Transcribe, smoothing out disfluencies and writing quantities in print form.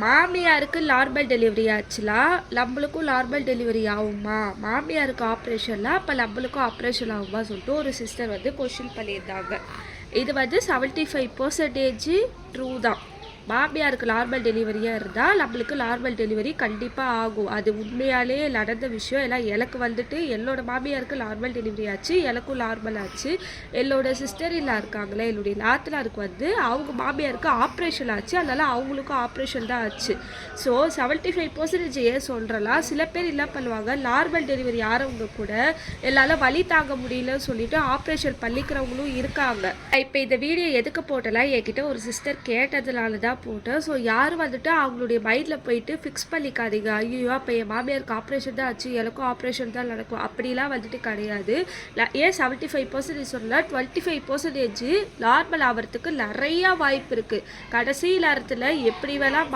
மாமியாருக்கு normal delivery ஆச்சுலா நம்மளுக்கும் normal delivery ஆகுமா, மாமியாருக்கு ஆப்ரேஷன்லாம் அப்போ நம்மளுக்கும் ஆப்ரேஷன் ஆகுமா சொல்லிட்டு ஒரு சிஸ்டர் வந்து கொஷின் பண்ணியிருந்தாங்க. இது வந்து 75% ட்ரூ தான். மாமியாருக்கு நார்மல் டெலிவரியாக இருந்தால் நம்மளுக்கு நார்மல் டெலிவரி கண்டிப்பாக ஆகும். அது உண்மையாலே நடந்த விஷயம். எல்லாம் எனக்கு வந்துட்டு என்னோட மாமியாருக்கு நார்மல் டெலிவரி ஆச்சு, எனக்கும் நார்மல் ஆச்சு. என்னோட சிஸ்டர் இல்லா இருக்காங்களே, என்னுடைய நாத்தனாருக்கு வந்து அவங்க மாமியாருக்கு ஆப்ரேஷன் ஆச்சு, அதனால் அவங்களுக்கும் ஆப்ரேஷன் தான் ஆச்சு. ஸோ 75% ஏன் சொல்கிறலாம், சில பேர் என்ன பண்ணுவாங்க, நார்மல் டெலிவரி ஆகிறவங்க கூட என்னால் வலி தாங்க முடியலன்னு சொல்லிட்டு ஆப்ரேஷன் பண்ணிக்கிறவங்களும் இருக்காங்க. இப்போ இந்த வீடியோ எதுக்கு போட்டலாம், என்கிட்ட ஒரு சிஸ்டர் கேட்டதுனால தான் போட்டேன். ஸோ யாரும் வந்துட்டு அவங்களுடைய மைண்டில் போயிட்டு ஃபிக்ஸ் பண்ணிக்காதீங்க, ஐயோ அப்போ என் மாமியாருக்கு ஆப்ரேஷன் தான் ஆச்சு, எனக்கும் ஆப்ரேஷன் தான் நடக்கும், அப்படிலாம் வந்துட்டு கிடையாது. ஏன் 75% சொல்லலாம், 25% நார்மல் ஆகிறதுக்கு நிறையா வாய்ப்பு இருக்குது. கடைசி நேரத்தில் எப்படி வேணால்